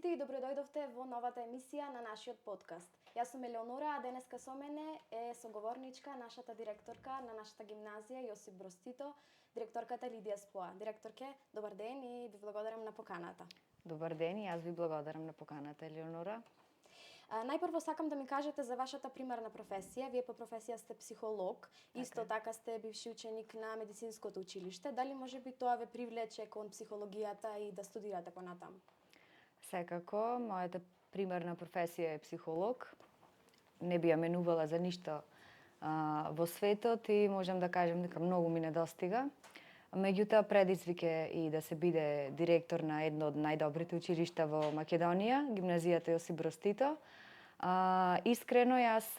сите и добродојдовте во новата емисија на нашиот подкаст. Јас сум Елеонора, а денеска со мене е соговорничка нашата директорка на нашата гимназија Јосип Брз Тито, директорката Лидија Споа. Директорке, добар ден и ви благодарам на поканата. Добар ден и јас ви благодарам на поканата, Елеонора. Најпрво сакам да ми кажете за вашата примерна професија. Вие по професија сте психолог, исто така сте бивши ученик на медицинското училиште. Дали можеби тоа ве привлече кон психологијата и да студирате понатаму? Секако, мојата примерна професија е психолог. Не би ја менувала за ништо во светот и можам да кажем дека многу ми недостига. Меѓутоа, предизвик е и да се биде директор на едно од најдобрите училишта во Македонија, гимназијата Јосип Брз Тито. Искрено, јас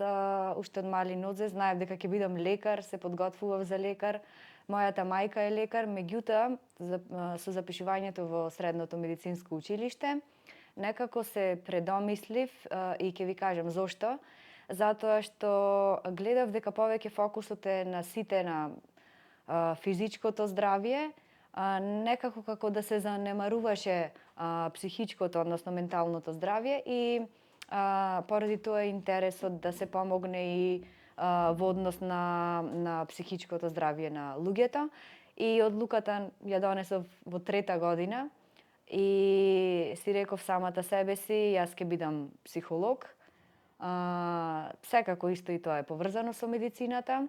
уште од мали нозе знаев дека ќе бидам лекар, се подготвував за лекар. Мојата мајка е лекар, меѓутоа, со запишувањето во средното медицинско училиште, некако се предомислив и ќе ви кажам зошто. Затоа што гледав дека повеќе фокусот е на сите на физичкото здравје, некако како да се занемаруваше психичкото, односно менталното здравје и поради тоа интересот да се помогне и во однос на психичкото здравје на луѓето. И одлуката ја донесов во трета година и си реков самата себе си, јас ќе бидам психолог. Секако исто и тоа е поврзано со медицината.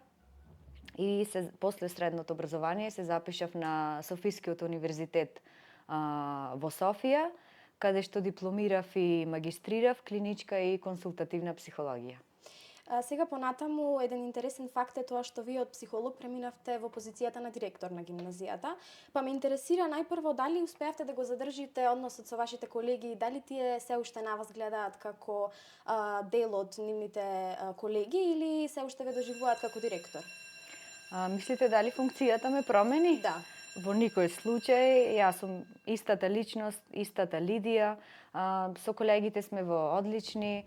И после средното образование се запишав на Софискиот универзитет во Софија, каде што дипломирав и магистрирав клиничка и консултативна психологија. Сега понатаму, еден интересен факт е тоа што вие од психолог преминавте во позицијата на директор на гимназијата. Па ме интересира најпрво дали успеавте да го задржите односот со вашите колеги и дали тие се уште на вас гледаат како дел од нивните колеги или се уште ве доживуваат како директор? Мислите дали функцијата ме промени? Да. Во никој случај, јас сум истата личност, истата Лидија, со колегите сме во одлични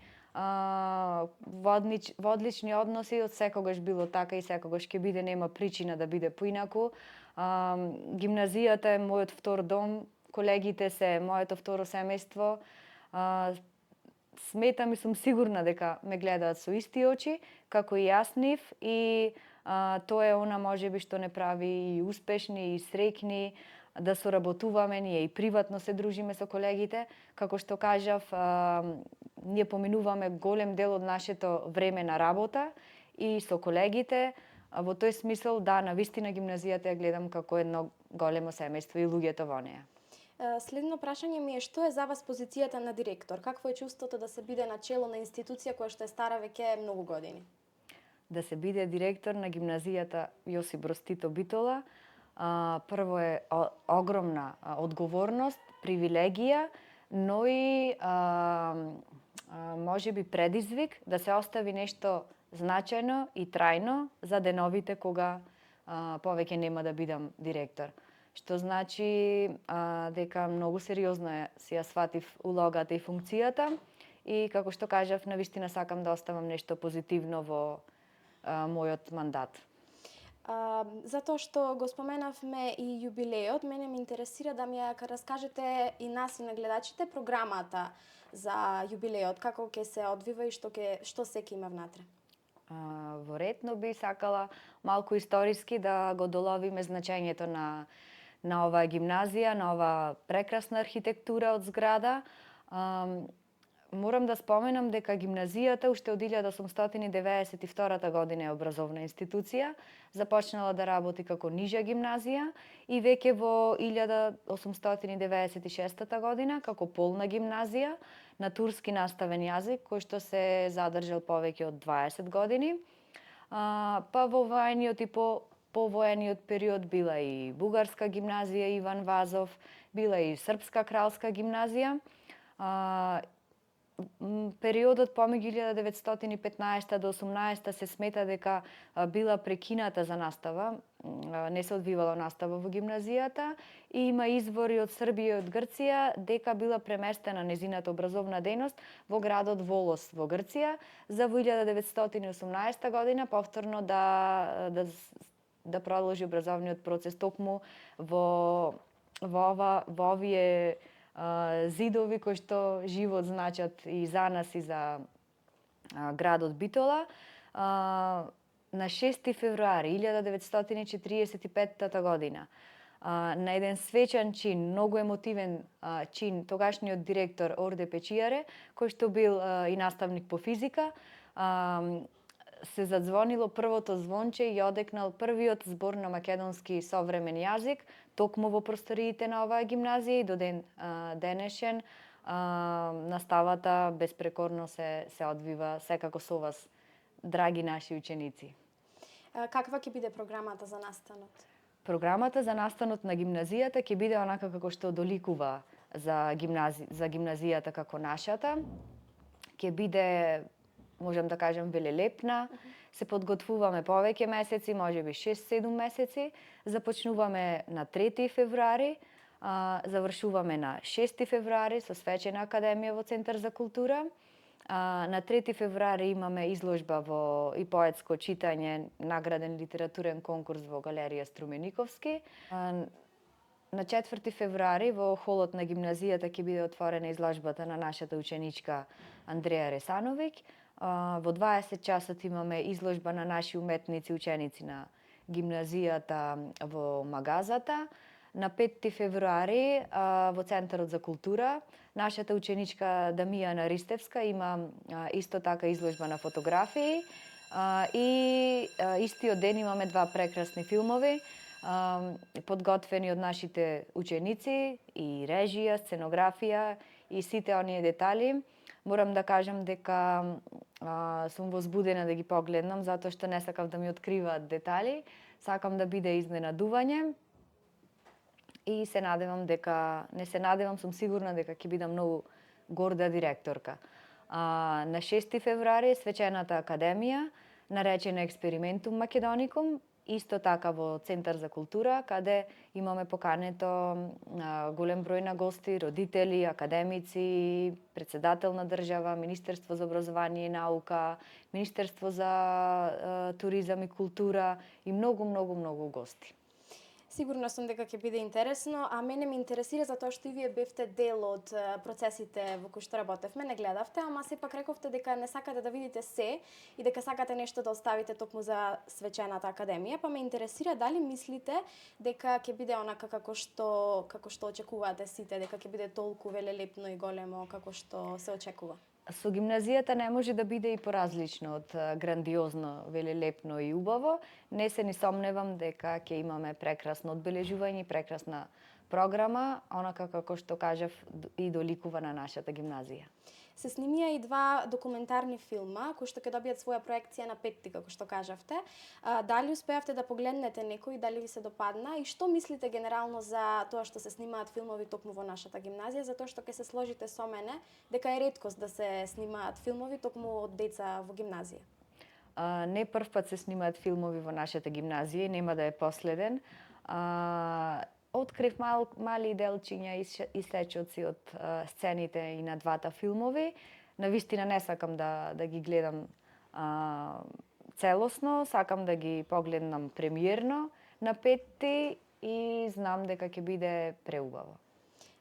односи, од секогаш било така и секогаш ќе биде, нема причина да биде поинаку. Гимназијата е мојот втор дом, колегите се моето второ семејство. Сметам и сум сигурна дека ме гледаат со исти очи, како и јас нив, и тоа е она можеби што не прави и успешни и среќни, да соработуваме, ние и приватно се дружиме со колегите. Како што кажав, ние поминуваме голем дел од нашето време на работа и со колегите. Во тој смисол, да, навистина гимназијата ја гледам како едно големо семејство и луѓето во неа. Следно прашање ми е што е за вас позицијата на директор? Какво е чувството да се биде начело на институција која што е стара веќе многу години? Да се биде директор на гимназијата Јосип Брз Тито Битола, прво е огромна одговорност, привилегија, но и можеби предизвик да се остави нешто значајно и трајно за деновите кога повеќе нема да бидам директор. Што значи дека многу сериозно си ја сватив улогата и функцијата и како што кажав, навистина сакам да оставам нешто позитивно во мојот мандат. Затоа што го споменавме и јубилеот, мене ме интересира да ми ја раскажете и нас и на гледачите програмата за јубилеот, како ќе се одвива и што се ќе има внатре. Во ред, но би сакала малку историски да го доловиме значењето на оваа гимназија, на оваа прекрасна архитектура од зграда. Морам да споменам дека гимназијата уште од 1892 година е образовна институција, започнала да работи како нижа гимназија и веќе во 1896 година како полна гимназија на турски наставен јазик, кој што се задржал повеќе од 20 години. Па во воениот и повоениот период била и бугарска гимназија Иван Вазов, била и српска кралска гимназија. Периодот помеѓу 1915 до 18 се смета дека била прекината за настава, не се одвивала настава во гимназијата и има извори од Србија и од Грција дека била преместена незината образовна дејност во градот Волос во Грција за во 1918 година повторно да продолжи образовниот процес токму во овие зидови кои што живот значат и за нас и за градот Битола. На 6 февруари 1945 година, на еден свечан чин, многу емотивен чин, тогашниот директор Орде Печијаре, кој што бил и наставник по физика, се задзвонило првото звонче и одекнал првиот збор на македонски современ јазик, токму во просториите на оваа гимназија и до ден денешен наставата безпрекорно се одвива секако со вас, драги наши ученици. Каква ќе биде програмата за настанот? Програмата за настанот на гимназијата ќе биде онака како што доликува за гимназијата како нашата. Ќе биде, можам да кажам, велелепна. Се подготвуваме повеќе месеци, можеби 6-7 месеци. Започнуваме на 3 февруари, завршуваме на 6 февруари со свечена академија во Центар за култура. На 3 февруари имаме изложба и поетско читање, награден литературен конкурс во галерија Струмениковски. На 4 февруари во холот на гимназијата ќе биде отворена изложбата на нашата ученичка Андреја Ресановиќ. Во 20 часот имаме изложба на наши уметници, ученици на гимназијата во Магазата. На 5 февруари во Центарот за култура нашата ученичка Дамијана Ристевска има исто така изложба на фотографии и истиот ден имаме два прекрасни филмови подготвени од нашите ученици и режија, сценографија и сите оние детали. Морам да кажам дека сум возбудена да ги погледнам затоа што не сакав да ми откриваат детали, сакам да биде изненадување. И се надевам дека, не се надевам, сум сигурна дека ќе бидам многу горда директорка. На 6 февруари е свечената академија, наречена Експериментум Македоникум, исто така во Центар за култура, каде имаме покането голем број на гости, родители, академици, председател на држава, Министерство за образование и наука, Министерство за туризам и култура и многу гости. Сигурна сум дека ќе биде интересно, а мене ме интересира затоа што и вие бевте дел од процесите во кои што работевме, не гледавте, ама сепак рековте дека не сакате да видите се и дека сакате нешто да оставите токму за свечената академија, па ме интересира дали мислите дека ќе биде онака како што очекувате сите, дека ќе биде толку велелепно и големо како што се очекува. Со гимназијата не може да биде и поразлично од грандиозно, велелепно и убаво. Не се ни сомневам дека ќе имаме прекрасно одбележување и прекрасна програма, онака како што кажав и доликува на нашата гимназија. Се снимија и два документарни филма кои што ќе добијат своја проекција на 5, како што кажавте. Дали успеавте да погледнете некој, дали ви се допадна и што мислите генерално за тоа што се снимаат филмови токму во нашата гимназија, затоа што ќе се сложите со мене дека е реткост да се снимаат филмови токму од деца во гимназија. Не прв пат се снимаат филмови во нашата гимназија, нема да е последен. Открив мали делчиња и сечоци од сцените и на двата филмови. Навистина не сакам да ги гледам целосно, сакам да ги погледнам премиерно на 5 и знам дека ќе биде преубаво.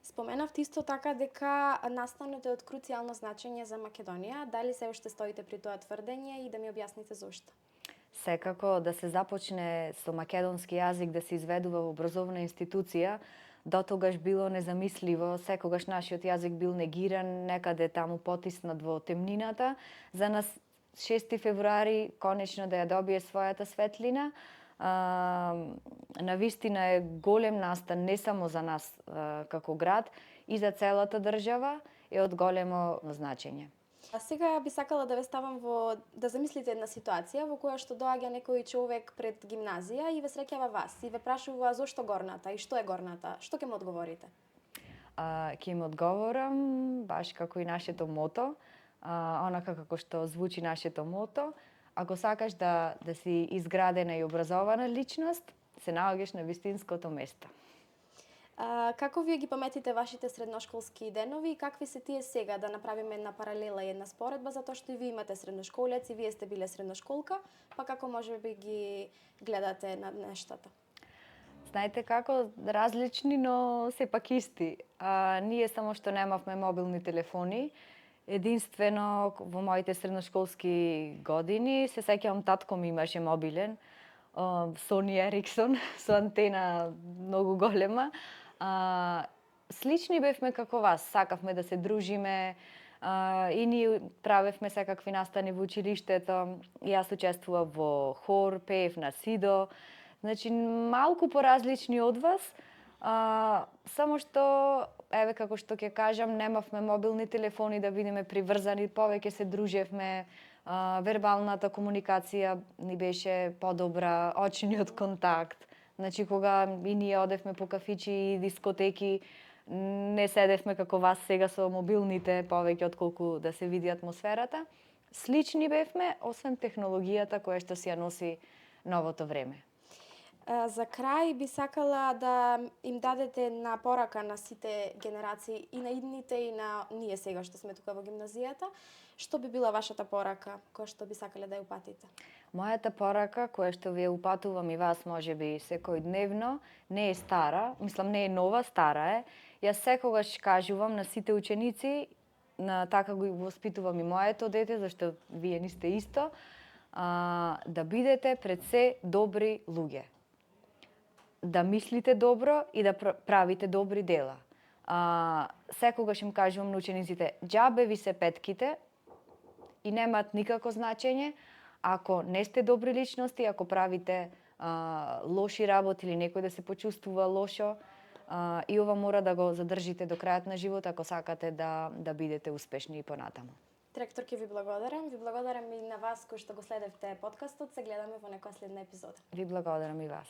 Споменавте исто така дека настанот е од круцијално значење за Македонија. Дали се уште стоите при тоа тврдење и да ми објасните зошто? Секако да се започне со македонски јазик да се изведува во образовна институција, дотогаш било незамисливо, секогаш нашиот јазик бил негиран, некаде таму потиснат во темнината. За нас 6 февруари конечно да ја добие својата светлина. Навистина е голем настан не само за нас како град, и за целата држава е од големо значење. А сега би сакала да ве ставам да замислите една ситуација во која што доаѓа некој човек пред гимназија и ве среќава вас и ве прашува зошто горната и што е горната. Што ќе му одговорите? Ќе им одговорам баш како и нашето мото, онака како што звучи нашето мото. Ако сакаш да си изградена и образована личност, се наоѓаш на вистинското место. Како вие ги паметите вашите средношколски денови и какви се тие сега, да направиме една паралела и една споредба, затоа што и вие имате средношколец и вие сте биле средношколка, па како може би ги гледате на нештата? Знаете како, различни, но сепак исти. Ние само што немавме мобилни телефони. Единствено во моите средношколски години се сеќавам татко ми имаше мобилен, Sony Ericsson со антена многу голема. Слични бевме како вас, сакавме да се дружиме, и ние правевме секакви настани во училиштето. Јас учествував во хор, пеев на сидо. Значи, малку поразлични од вас, само што, еве како што ќе кажам, немавме мобилни телефони да бидеме приврзани, повеќе се дружевме, вербалната комуникација ни беше подобра, очниот контакт. Значи, кога и ние одевме по кафичи и дискотеки, не седевме како вас сега со мобилните, повеќе отколку да се види атмосферата. Слични бевме, освен технологијата која што си ја носи новото време. За крај би сакала да им дадете една порака на сите генерации, и на идните, и на ние сега што сме тука во гимназијата. Што би била вашата порака која што би сакале да ја упатите? Мојата порака, која што ви ја упатувам и вас можеби секојдневно, не е стара, мислам не е нова, стара е. Јас секогаш кажувам на сите ученици, така го воспитувам и моето дете, зашто вие не сте исто, да бидете пред се добри луѓе. Да мислите добро и да правите добри дела. Секогаш им кажувам на учениците, џабе ви се петките и немаат никако значење ако не сте добри личности, ако правите лоши работи или некој да се почувствува лошо. И ова мора да го задржите до крајот на живот ако сакате да бидете успешни и понатаму. Директор, ќе ви благодарам. Ви благодарам и на вас кои што го следевте подкастот. Се гледаме во некоја следна епизода. Ви благодарам и вас.